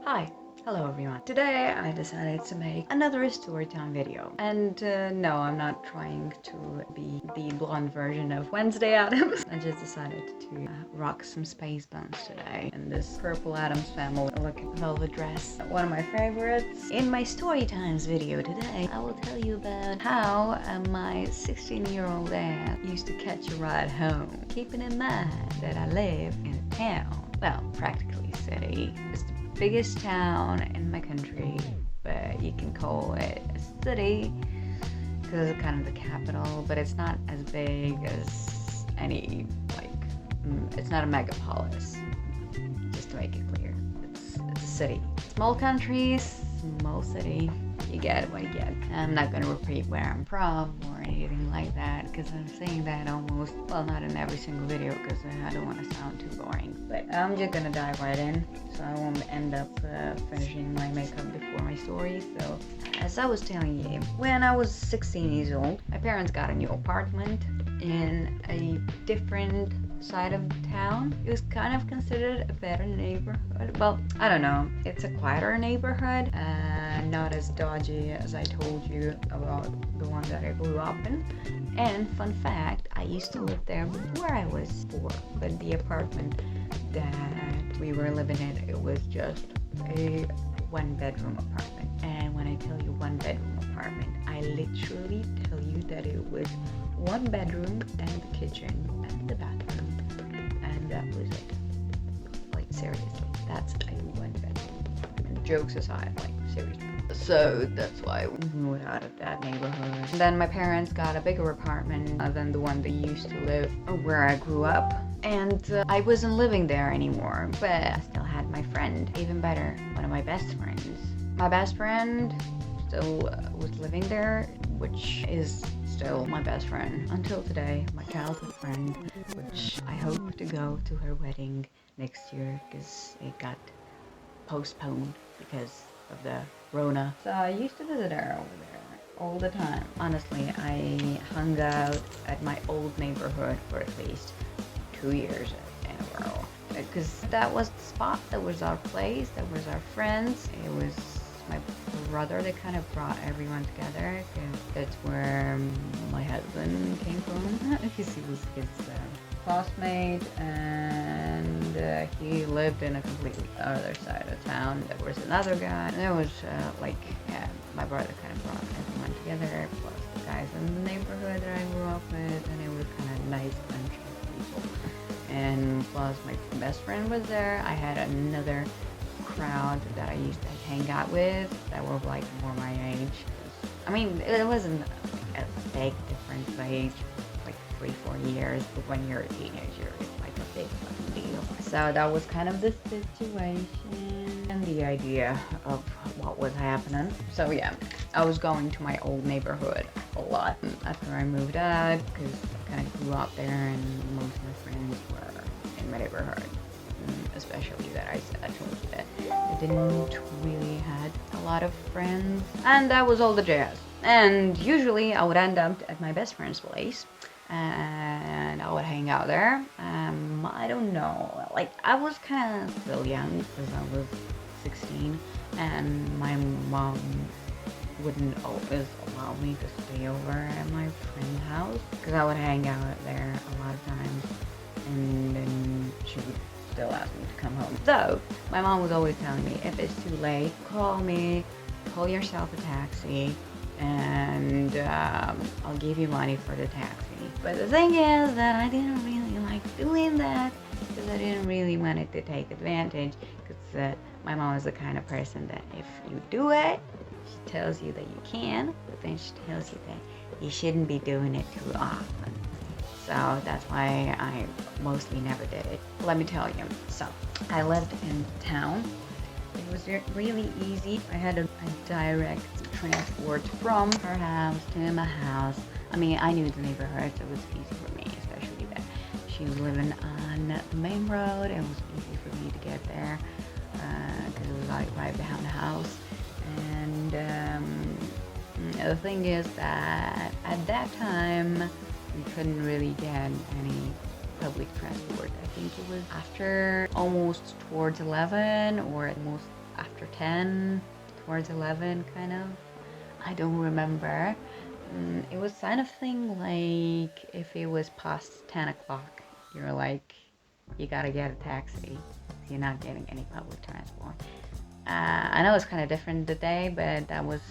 Hi, hello everyone. Today I decided to make another story time video. And no, I'm not trying to be the blonde version of Wednesday Addams. I just decided to rock some space buns today in this purple Addams family look velvet dress. One of my favorites. In my story times video today, I will tell you about how my 16-year-old dad used to catch a ride home. Keeping in mind that I live in a town, well, practically city. It's the biggest town in my country, but you can call it a city because it's kind of the capital, but it's not as big as any, it's not a megapolis, just to make it clear. It's a city. Small country, small city. You get what you get. I'm not gonna repeat where I'm from or anything like that because I'm saying that almost, well, not in every single video because I don't want to sound too boring. But I'm just gonna dive right in so I won't end up finishing my makeup before my story. So, as I was telling you, when I was 16 years old, my parents got a new apartment in a different side of town. It was kind of considered a better neighborhood. Well, I don't know. It's a quieter neighborhood, not as dodgy as I told you about the one that I grew up in. And fun fact, I used to live there before I was 4, but the apartment that we were living in, it was just a 1-bedroom apartment. And when I tell you 1-bedroom apartment, I literally tell you that it was 1 bedroom and the kitchen and the bathroom, and that was it. Like, seriously, that's a 1-bedroom apartment. Jokes aside, like, seriously. So that's why we moved out of that neighborhood. And then my parents got a bigger apartment than the one they used to live where I grew up. And I wasn't living there anymore, but I still had my friend. Even better, one of my best friends. My best friend still was living there, which is still my best friend until today, my childhood friend, which I hope to go to her wedding next year because it got postponed because of the Rona. So I used to visit her over there all the time. Honestly, I hung out at my old neighborhood for at least 2 years in a row because that was the spot, that was our place, that was our friends. It was my brother that kind of brought everyone together because that's where my husband came from because he was his classmate, and he lived in a completely other side of town. There was another guy, and there was my brother kind of brought everyone together, plus the guys in the neighborhood that I grew up with, and it was kind of a nice bunch of people. And plus my best friend was there. I had another crowd that I used to hang out with that were like more my age. I mean, it wasn't a big difference of age, like 3-4 years, but when you're a teenager, it's like a big fucking deal. So that was kind of the situation and the idea of what was happening. So yeah, I was going to my old neighborhood a lot after I moved out because I kind of grew up there and most of my friends were in my neighborhood. Especially that I told you that I didn't really had a lot of friends, and that was all the jazz. And usually I would end up at my best friend's place and I would hang out there. I don't know, like I was kind of still young because I was 16 and my mom wouldn't always allow me to stay over at my friend's house because I would hang out there a lot of times, and then she would still ask me to come home. So my mom was always telling me, if it's too late, call me, call yourself a taxi, and I'll give you money for the taxi. But the thing is that I didn't really like doing that because I didn't really want it to take advantage, because my mom is the kind of person that if you do it, she tells you that you can, but then she tells you that you shouldn't be doing it too often. So that's why I mostly never did it. Let me tell you. So I lived in town. It was really easy. I had a direct transport from her house to my house. I mean, I knew the neighborhood, so it was easy for me, especially that she was living on the main road. It was easy for me to get there because it was like right behind the house. And the thing is that at that time, we couldn't really get any public transport. I think it was after almost towards 11 or almost after 10, towards 11 kind of. I don't remember. It was kind of thing like if it was past 10 o'clock, you're like, you gotta get a taxi. You're not getting any public transport. I know it's kind of different today, but that was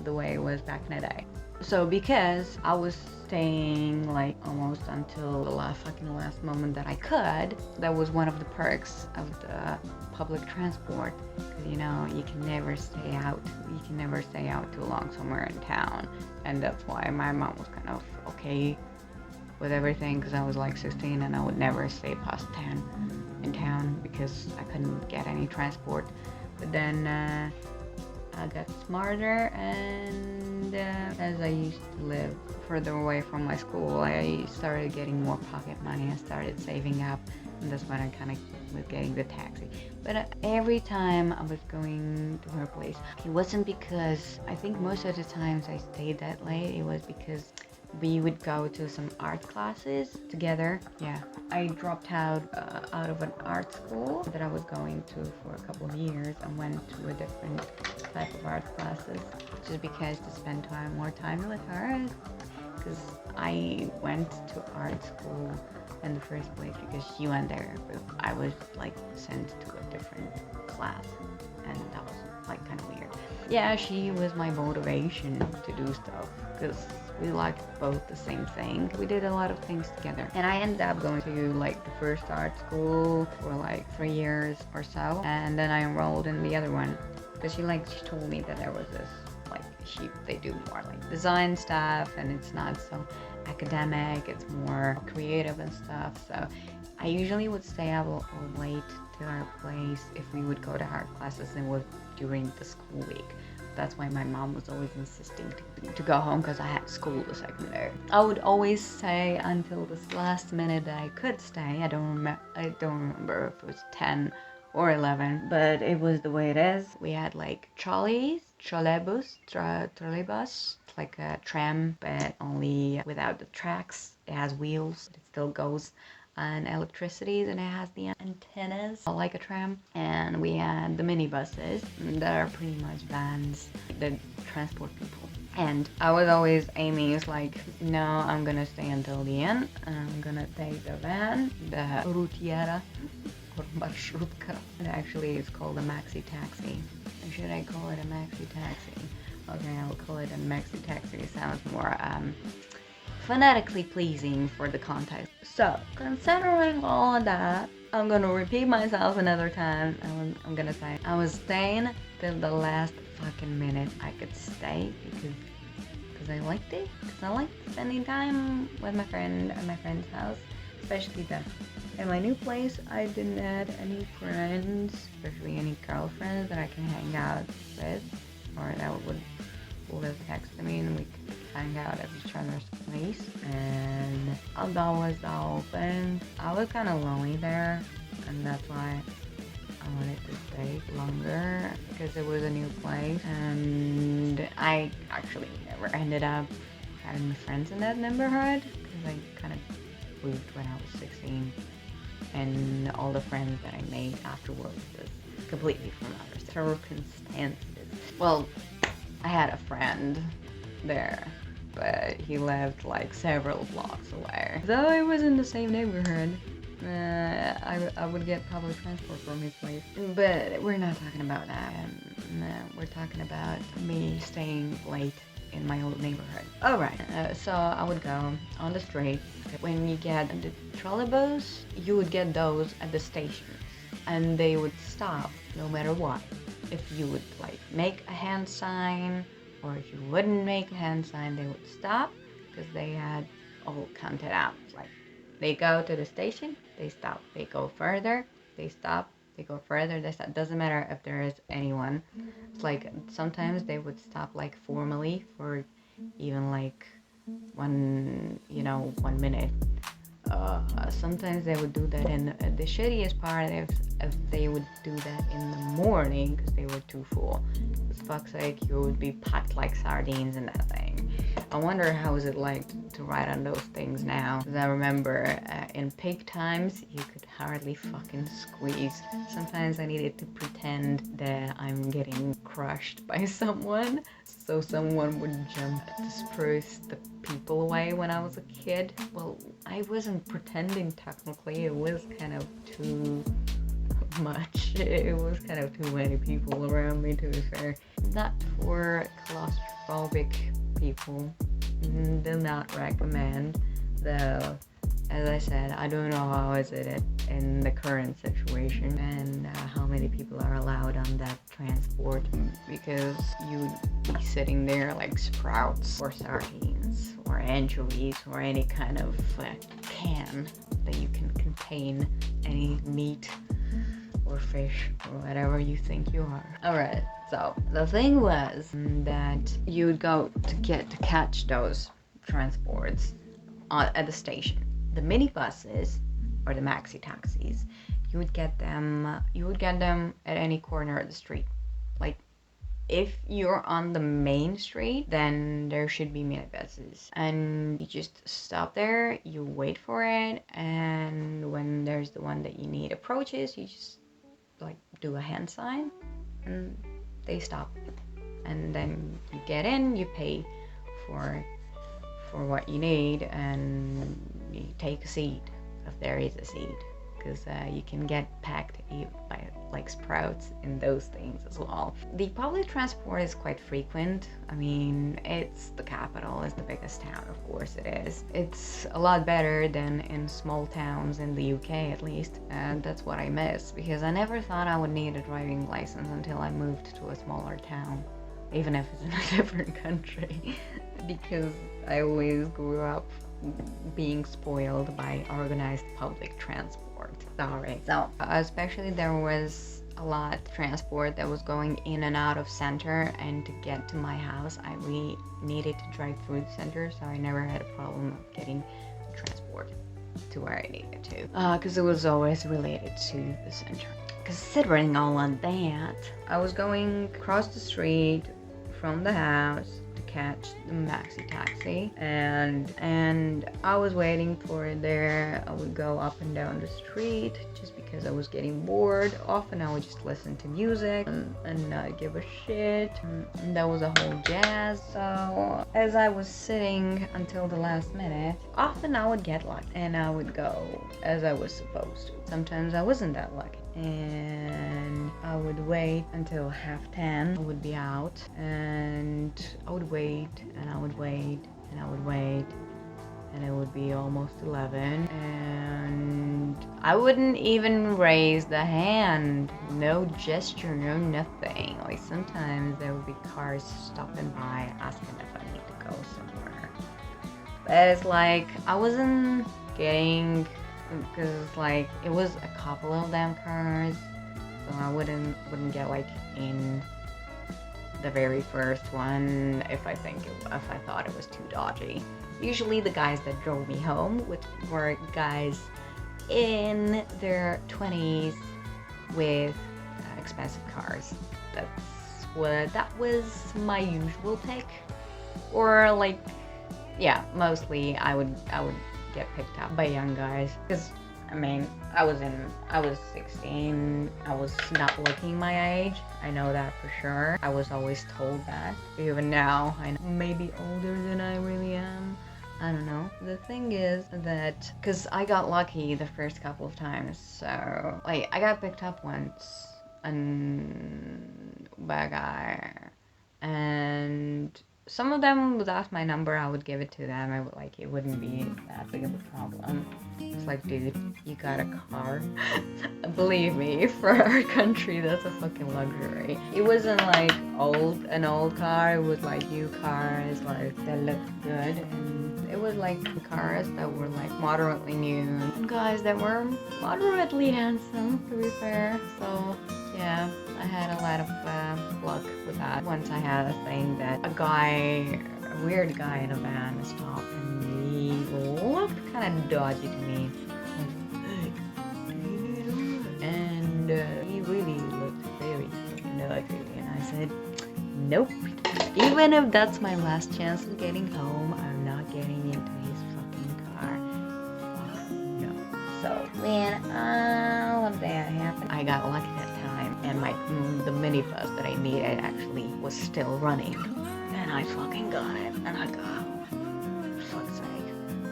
the way it was back in the day. So because I was staying like almost until the last moment that I could, that was one of the perks of the public transport. Because you know, you can never stay out too long somewhere in town. And that's why my mom was kind of okay with everything, because I was like 16 and I would never stay past 10 in town because I couldn't get any transport. But then I got smarter, and as I used to live further away from my school, I started getting more pocket money. I started saving up, and that's when I kind of was getting the taxi. But every time I was going to her place, it wasn't because, I think most of the times I stayed that late, it was because we would go to some art classes together. Yeah, I dropped out of an art school that I was going to for a couple of years and went to a different type of art classes just because to spend more time with her. Because I went to art school in the first place because she went there, but I was like sent to a different class, and that was like kind of weird. Yeah, she was my motivation to do stuff because we liked both the same thing. We did a lot of things together, and I ended up going to like the first art school for like 3 years or so, and then I enrolled in the other one because she told me that there was this like they do more like design stuff, and it's not so academic, it's more creative and stuff. So I usually would stay up late to our place if we would go to art classes and was during the school week. That's why my mom was always insisting to go home, because I had school the second day. I would always stay until this last minute that I could stay. I don't remember if it was 10 or 11, but it was the way it is. We had like trolleybus. It's like a tram, but only without the tracks. It has wheels, it still goes on electricity, and it has the antennas like a tram. And we had the minibuses that are pretty much vans that transport people. And I was always aiming, it's like, no, I'm gonna stay until the end, and I'm gonna take the van, the Rutiera or Marshrutka. And actually it's called a maxi taxi. Or should I call it a maxi taxi? Okay, I'll call it a maxi taxi. It sounds more phonetically pleasing for the context. So, considering all of that, I'm gonna repeat myself another time. I'm gonna say I was staying till the last fucking minute I could stay because I liked it. Because I liked spending time with my friend at my friend's house, especially that. In my new place, I didn't have any friends, especially any girlfriends that I can hang out with, or that would live next to me, and we could hang out at each other's place. And that was the whole thing. I was kind of lonely there, and that's why I wanted to stay longer, because it was a new place, and I actually never ended up having friends in that neighborhood, because I kind of moved when I was 16, and all the friends that I made afterwards was completely from other circumstances. Well, I had a friend there, but he lived like several blocks away. Though I was in the same neighborhood, I would get public transport from his place. But we're not talking about that. We're talking about me staying late in my old neighborhood. Alright, so I would go on the street. When you get the trolleybus, you would get those at the stations, and they would stop no matter what. If you would like make a hand sign, or if you wouldn't make a hand sign, they would stop, because they had all counted out. Like, they go to the station, they stop. They go further, they stop. They go further, they stop. Doesn't matter if there is anyone. It's like sometimes they would stop like formally for even like 1 minute Sometimes they would do that in the shittiest part if they would do that in the morning because they were too full. For fuck's sake, you would be packed like sardines in that thing. I wonder how is it like to ride on those things now. Because I remember in peak times, you could hardly fucking squeeze. Sometimes I needed to pretend that I'm getting crushed by someone, so someone would jump to spruce the people away when I was a kid. Well, I wasn't pretending technically, it was kind of too much. It was kind of too many people around me, to be fair. Not for claustrophobic people, do not recommend, though. As I said, I don't know how is it in the current situation and how many people are allowed on that transport, because you'd be sitting there like sprouts or sardines or anchovies or any kind of can that you can contain any meat or fish or whatever you think you are. Alright, so the thing was that you would go to catch those transports at the station. The minibuses or the maxi taxis, you would get them at any corner of the street. Like, if you're on the main street, then there should be minibuses, and you just stop there, you wait for it, and when there's the one that you need approaches, you just like do a hand sign and they stop, and then you get in, you pay for what you need, and you take a seat if there is a seat, because you can get packed by like sprouts in those things as well. The public transport is quite frequent. I mean, it's the capital, it's the biggest town, of course it is. It's a lot better than in small towns in the UK, at least, and that's what I miss, because I never thought I would need a driving license until I moved to a smaller town, even if it's in a different country, because I always grew up being spoiled by organized public transport. Sorry. So, especially there was a lot of transport that was going in and out of center, and to get to my house, I really needed to drive through the center, so I never had a problem of getting transport to where I needed to, because it was always related to the center. Considering all of that, I was going across the street from the house to catch the maxi taxi, and I was waiting for it there. I would go up and down the street just because I was getting bored. Often I would just listen to music and not give a shit, and that was a whole jazz. So as I was sitting until the last minute, often I would get lucky and I would go as I was supposed to. Sometimes I wasn't that lucky, and I would wait until 10:30. I would be out, and I would wait, and I would wait, and I would wait, and it would be almost 11, and I wouldn't even raise the hand. No gesture, no nothing. Like, sometimes there would be cars stopping by asking if I need to go somewhere. But it's like, I wasn't getting, because like it was a couple of them cars, so I wouldn't get like in the very first one if I thought it was too dodgy. Usually the guys that drove me home were guys in their 20s with expensive cars. That was my usual pick. Or like, yeah, mostly I would get picked up by young guys, because I mean, I was 16, I was not looking my age, I know that for sure. I was always told that. Even now, I may be older than I really am, I don't know. The thing is that, because I got lucky the first couple of times, so like I got picked up once by a guy, and some of them would ask my number, I would give it to them. It wouldn't be that big of a problem. It's like, dude, you got a car? Believe me, for our country, that's a fucking luxury. It wasn't like an old car, it was like new cars, like that looked good. And it was like cars that were like moderately new. Guys that were moderately handsome, to be fair. So yeah, I had a lot of luck with that. Once I had a thing that a weird guy in a van stopped, and he looked kind of dodgy to me. And he really looked very dodgy. And I said, nope. Even if that's my last chance of getting home, I'm not getting into his fucking car. Fuck no. So when all of that happened, I got lucky that time, and the minibus that I needed actually was still running, and I fucking got it, and I got, for fuck's sake.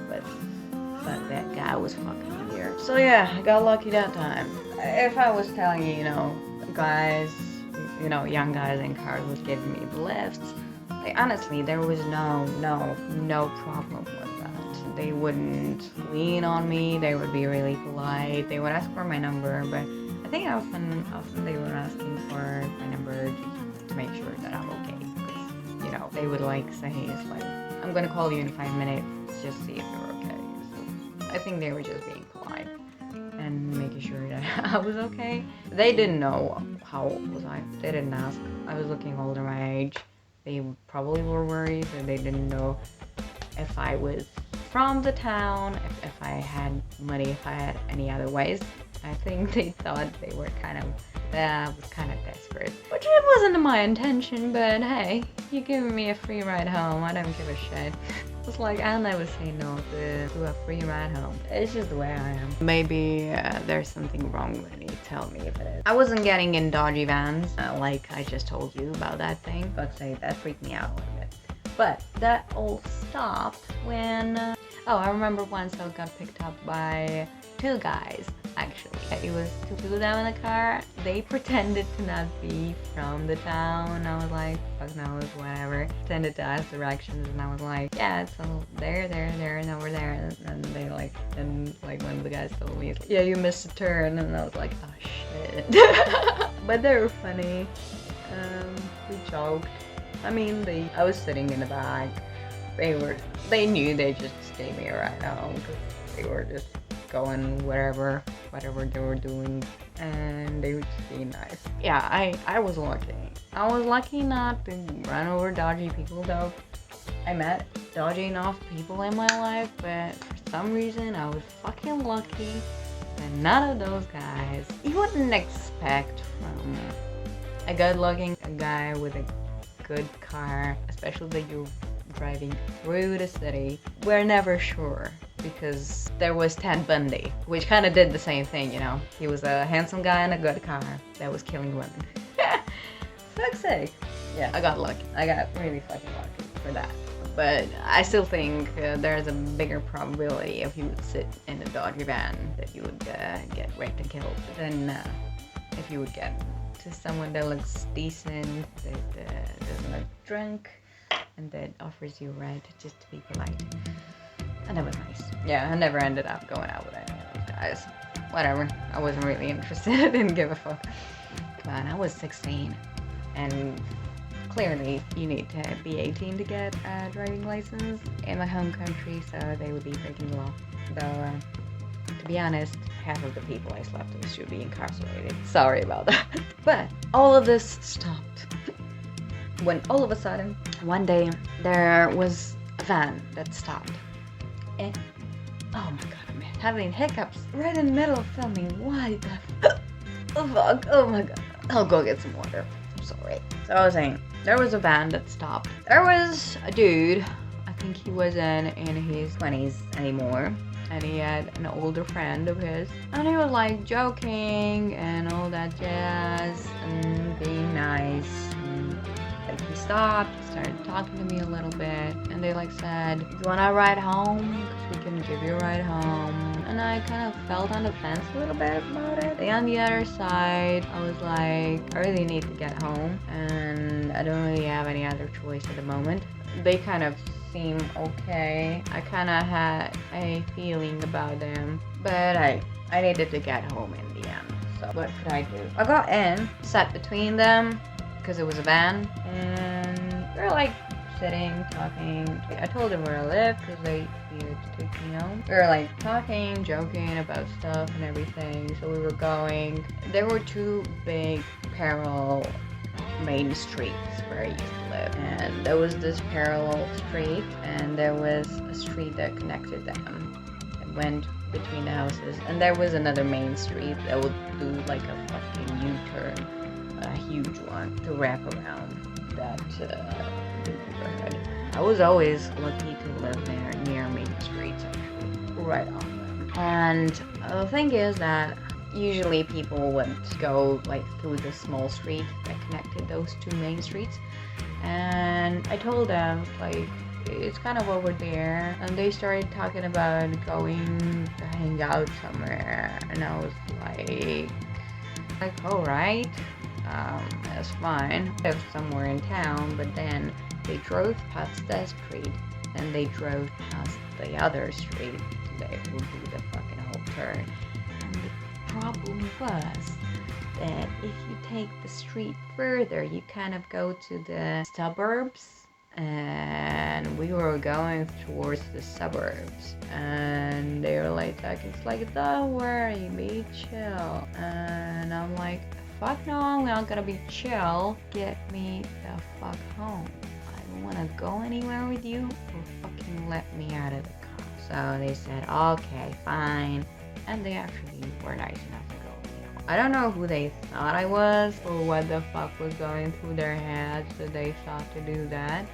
But that guy was fucking weird. So yeah, I got lucky that time. If I was telling you, guys, young guys in cars was giving me the lifts, like honestly, there was no problem with that. They wouldn't lean on me. They would be really polite. They would ask for my number, but I think often they were asking for my number just to make sure that I'm okay. Because, they would say, it's like, I'm gonna call you in 5 minutes, just see if you're okay. So I think they were just being polite and making sure that I was okay. They didn't know how old was I. They didn't ask. I was looking older my age. They probably were worried that they didn't know if I was from the town, if I had money, if I had any other ways. I think they thought they were I was kind of desperate. Which it wasn't my intention, but hey, you're giving me a free ride home. I don't give a shit. It's like, I'll never say no to a free ride home. It's just the way I am. Maybe there's something wrong when you tell me that. I wasn't getting in dodgy vans, like I just told you about that thing. But say that freaked me out a little bit. But that all stopped when, I remember once I got picked up by 2 guys, actually. It was 2 of them in the car. They pretended to not be from the town. I was like, fuck no, it's whatever. Pretended to ask directions, and I was like, yeah, it's all there, and over there. And they and one of the guys told me, yeah, you missed a turn. And I was like, oh shit. But they were funny. We joked. I mean, I was sitting in the back. They knew they just gave me a ride home because they were just going whatever they were doing, and they were just being nice. Yeah, I was lucky. I was lucky not to run over dodgy people though. I met dodgy enough people in my life, but for some reason I was fucking lucky that none of those guys you wouldn't expect from a good-looking guy with a good car, especially that you're driving through the city. We're never sure, because there was Ted Bundy, which kind of did the same thing, He was a handsome guy in a good car that was killing women. Fuck's sake. Yeah, I got lucky. I got really fucking lucky for that. But I still think there's a bigger probability if you would sit in a dodgy van that you would get raped and killed than if you would get to someone that looks decent, that doesn't look drunk, and that offers you a ride just to be polite. And that was nice. Yeah, I never ended up going out with any of those guys. Whatever. I wasn't really interested. Didn't give a fuck. Come on, I was 16. And clearly, you need to be 18 to get a driving license in my home country, so they would be breaking the law. Though, to be honest, half of the people I slept with should be incarcerated. Sorry about that. But all of this stopped when all of a sudden, one day, there was a van that stopped. And, oh my god, I'm having hiccups right in the middle of filming. Why the fuck? Oh my god. I'll go get some water. I'm sorry. So I was saying, there was a van that stopped. There was a dude, I think he wasn't in his 20s anymore, and he had an older friend of his, and he was like joking and all that jazz and being nice. And he stopped, started talking to me a little bit, and they said, "Do you wanna ride home? Because we can give you a ride home." And I kind of felt on the fence a little bit about it. And on the other side, I was like, I really need to get home, and I don't really have any other choice at the moment. They kind of seem okay. I kind of had a feeling about them, but I needed to get home in the end. So what could I do? I got in, sat between them, because it was a van, and we were sitting, talking. I told them where I lived because they needed to take me home. We were talking, joking about stuff and everything. So we were going. There were 2 big parallel main streets where I used to live. And there was this parallel street, and there was a street that connected them. It went between the houses, and there was another main street that would do like a fucking U-turn, a huge one, to wrap around that neighborhood. I was always lucky to live near main streets, actually, right on them. And the thing is that usually people would go like through the small street that connected those two main streets, and I told them like it's kind of over there, and they started talking about going to hang out somewhere, and I was like all right, that's fine. I live somewhere in town, but then they drove past that street, and they drove past the other street. They would do the fucking whole turn. And the problem was that if you take the street further, you kind of go to the suburbs, and we were going towards the suburbs, and they were like talking, it's like, don't worry, be chill. And I'm like, fuck no, I'm not gonna be chill. Get me the fuck home. I don't wanna go anywhere with you, or fucking let me out of the car. So they said, okay, fine. And they actually were nice enough to go with me. I don't know who they thought I was, or what the fuck was going through their heads that they thought to do that.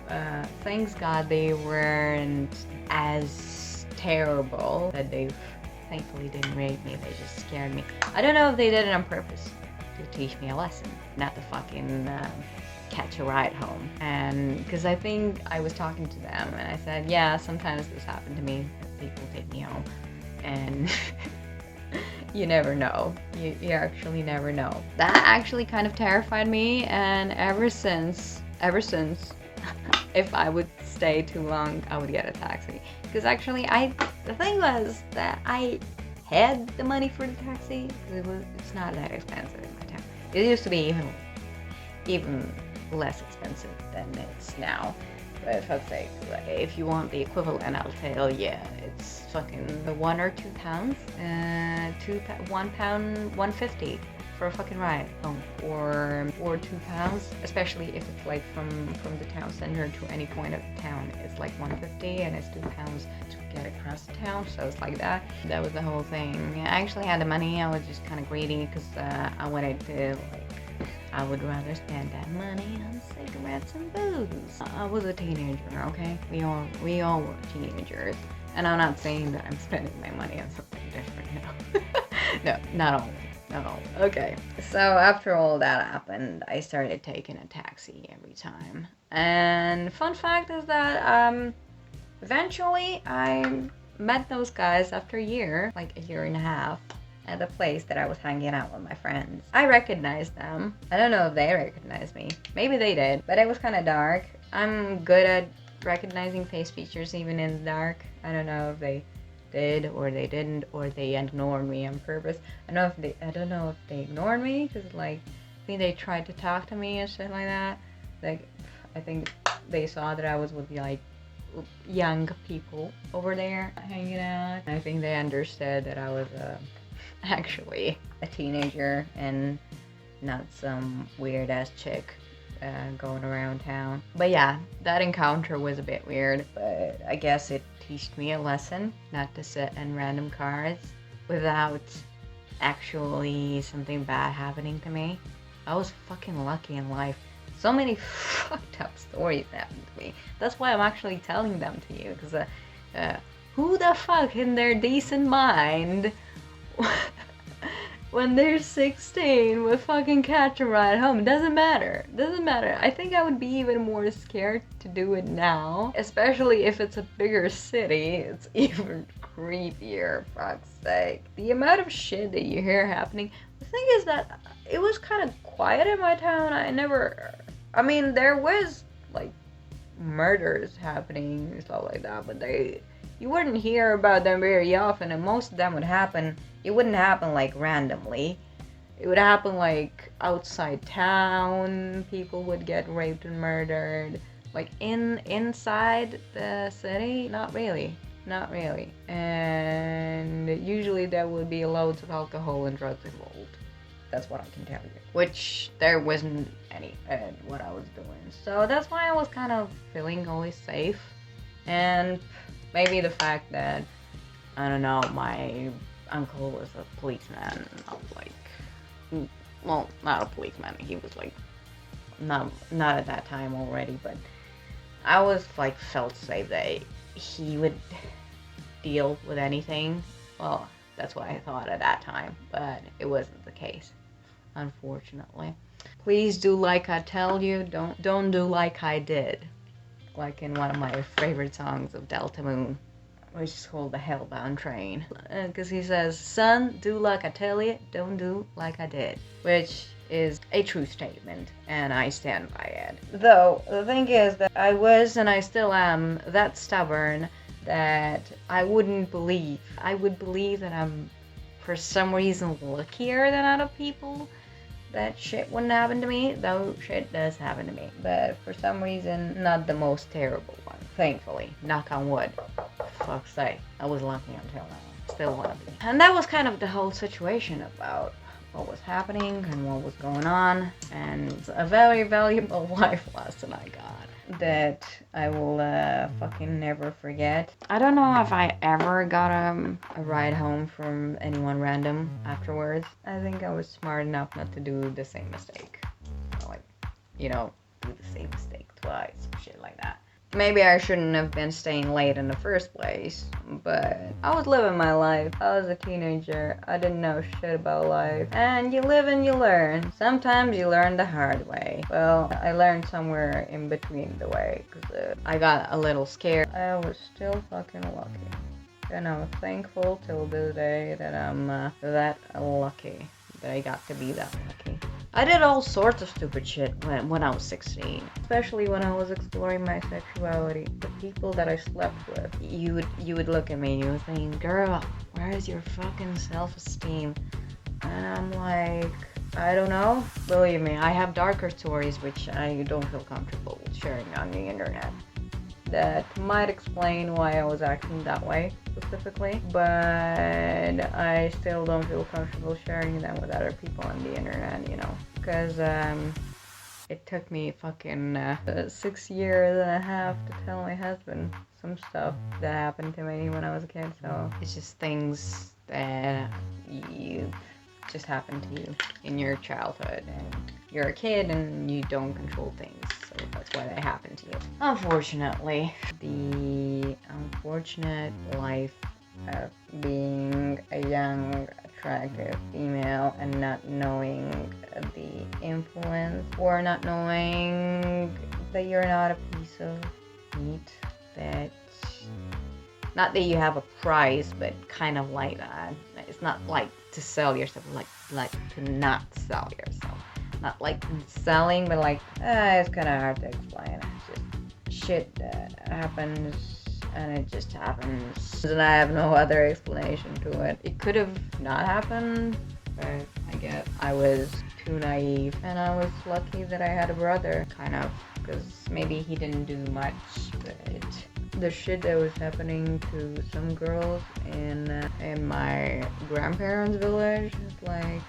Thanks God they weren't as terrible, that they thankfully didn't rape me, they just scared me. I don't know if they did it on purpose to teach me a lesson, not to fucking catch a ride home. And because I think I was talking to them, and I said, yeah, sometimes this happened to me, people take me home, and you never know. You actually never know. That actually kind of terrified me, and ever since if I would stay too long, I would get a taxi. Because actually the thing was that I had the money for the taxi, because it's not that expensive in my town. It used to be even less expensive than it's now. But fuck's sake, if you want the equivalent, I'll tell you, it's fucking 1 or 2 pounds, 1 pound, 1.50 for a fucking ride home, or 2 pounds, especially if it's like from the town center to any point of town. It's like 1.50, and it's 2 pounds to get across the town, so it's like that. That was the whole thing. I actually had the money. I was just kind of greedy, because I wanted to, I would rather spend that money on cigarettes and booze. I was a teenager, okay? We all were teenagers. And I'm not saying that I'm spending my money on something different, no, not all. Okay, so after all that happened, I started taking a taxi every time. And fun fact is that eventually I met those guys after a year, like a year and a half, at the place that I was hanging out with my friends. I recognized them. I don't know if they recognized me. Maybe they did, but it was kind of dark. I'm good at recognizing face features even in the dark. I don't know if they did or they didn't, or they ignored me on purpose. I don't know if they ignored me, because like I think they tried to talk to me and shit like that. Like I think they saw that I was with like young people over there hanging out. I think they understood that I was actually a teenager and not some weird ass chick going around town. But yeah, that encounter was a bit weird, but I guess it taught me a lesson not to sit in random cars without actually something bad happening to me. I was fucking lucky in life. So many fucked up stories happened to me. That's why I'm actually telling them to you, because who the fuck in their decent mind when they're 16 would fucking catch a ride home? It doesn't matter. I think I would be even more scared to do it now, especially if it's a bigger city. It's even creepier, fuck's sake. The amount of shit that you hear happening. The thing is that it was kind of quiet in my town. I mean, there was like murders happening and stuff like that, but you wouldn't hear about them very often, and most of them would happen. It wouldn't happen like randomly. It would happen like outside town. People would get raped and murdered. Like inside the city, not really. And usually there would be loads of alcohol and drugs involved. That's what I can tell you. Which there wasn't any. And what So that's why I was kind of feeling always safe. And maybe the fact that, I don't know, my uncle was a policeman. I was like, well, not a policeman. He was like, not at that time already, but I was like felt safe that he would deal with anything. Well, that's what I thought at that time, but it wasn't the case, unfortunately. Please do like I tell you, don't do like I did. Like in one of my favorite songs of Delta Moon, which is called The Hellbound Train. Because he says, son, do like I tell you, don't do like I did. Which is a true statement, and I stand by it. Though, the thing is that I was, and I still am, that stubborn that I would believe that I'm, for some reason, luckier than other people. That shit wouldn't happen to me, though shit does happen to me. But for some reason, not the most terrible one. Thankfully. Knock on wood. Fuck's sake. I was lucky until now. Still wanna be. And that was kind of the whole situation about what was happening and what was going on. And a very valuable life lesson I got that I will fucking never forget. I don't know if I ever got a ride home from anyone random afterwards. I think I was smart enough not to do the same mistake. Like, you know, do the same mistake twice, shit like that. Maybe I shouldn't have been staying late in the first place, but I was living my life. I was a teenager. I didn't know shit about life. And you live and you learn. Sometimes you learn the hard way. Well, I learned somewhere in between the way, because I got a little scared. I was still fucking lucky. And I'm thankful till this day that I'm that lucky. That I got to be that lucky. I did all sorts of stupid shit when I was 16, especially when I was exploring my sexuality. The people that I slept with, you would look at me and you would think, girl, where is your fucking self-esteem? And I'm like, I don't know. Believe me, I have darker stories which I don't feel comfortable sharing on the internet. That might explain why I was acting that way specifically, but I still don't feel comfortable sharing them with other people on the internet, you know, because it took me fucking 6 years and a half to tell my husband some stuff that happened to me when I was a kid. So it's just things that you just happen to you in your childhood, and you're a kid and you don't control things, so that's why they happen to you. Unfortunately, the unfortunate life of being a young, attractive female and not knowing the influence, or not knowing that you're not a piece of meat, that not that you have a price, but kind of like that. It's not like to sell yourself, like to not sell yourself. Not like selling, but like, it's kind of hard to explain. It's just shit that happens, and it just happens. And I have no other explanation to it. It could have not happened, but I guess I was too naive. And I was lucky that I had a brother, kind of, because maybe he didn't do much, but the shit that was happening to some girls in my grandparents' village is like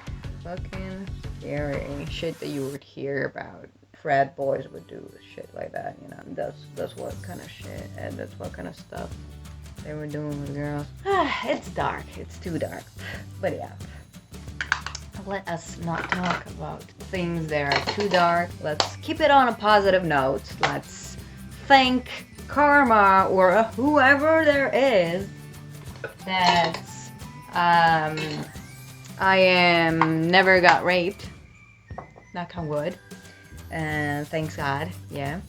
fucking scary. Shit that you would hear about. Frat boys would do shit like that, you know. That's what kind of shit, and that's what kind of stuff they were doing with girls. It's dark. It's too dark. But yeah. Let us not talk about things that are too dark. Let's keep it on a positive note. Let's thank karma or whoever there is that I am never got raped. Knock on wood. And thanks God, yeah.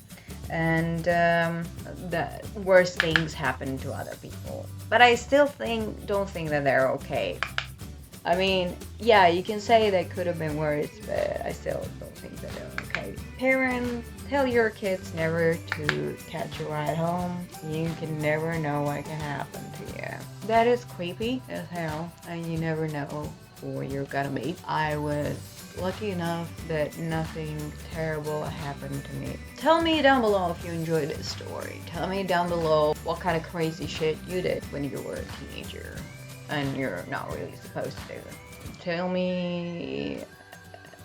And the worst things happen to other people. But I still don't think that they're okay. I mean, yeah, you can say they could have been worse, but I still don't think that they're okay. Parents, tell your kids never to catch a ride home. You can never know what can happen to you. That is creepy as hell, and you never know who you're gonna meet. I was lucky enough that nothing terrible happened to me. Tell me down below if you enjoyed this story. Tell me down below what kind of crazy shit you did when you were a teenager and you're not really supposed to. Tell me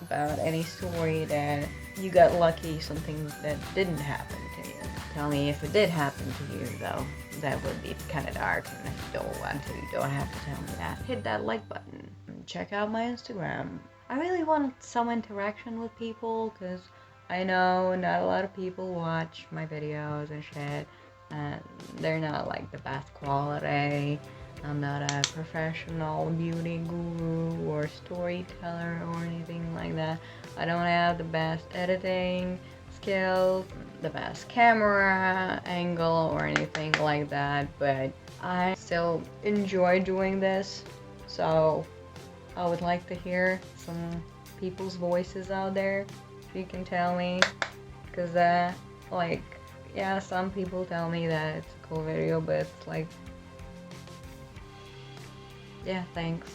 about any story that you got lucky, something that didn't happen to you. Tell me if it did happen to you, though. That would be kind of dark, and if you don't want to, you don't have to tell me that. Hit that like button. Check out my Instagram. I really want some interaction with people, because I know not a lot of people watch my videos and shit, and they're not like the best quality. I'm not a professional beauty guru or storyteller or anything like that. I don't have the best editing skills, the best camera angle or anything like that, but I still enjoy doing this, so I would like to hear some people's voices out there, if you can tell me, because like, yeah, some people tell me that it's a cool video, but it's like, yeah, thanks.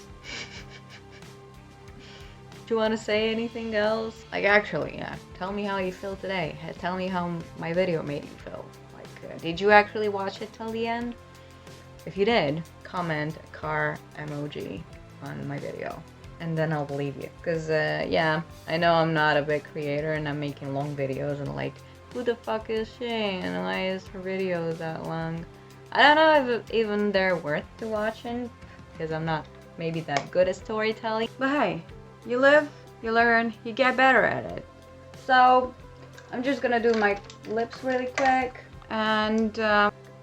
Do you want to say anything else? Like, actually, yeah, tell me how you feel today. Tell me how my video made you feel. Like, did you actually watch it till the end? If you did, comment a car emoji on my video, and then I'll believe you. Because, yeah, I know I'm not a big creator and I'm making long videos, and like, who the fuck is she and why is her video that long? I don't know if even they're worth to watching, because I'm not maybe that good at storytelling. But hey, you live, you learn, you get better at it. So I'm just gonna do my lips really quick, and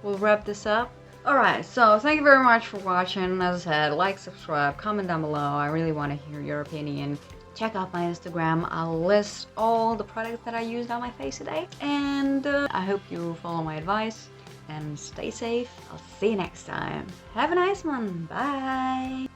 we'll wrap this up. Alright, so thank you very much for watching. As I said, like, subscribe, comment down below. I really want to hear your opinion. Check out my Instagram. I'll list all the products that I used on my face today. And I hope you follow my advice and stay safe. I'll see you next time. Have a nice one. Bye.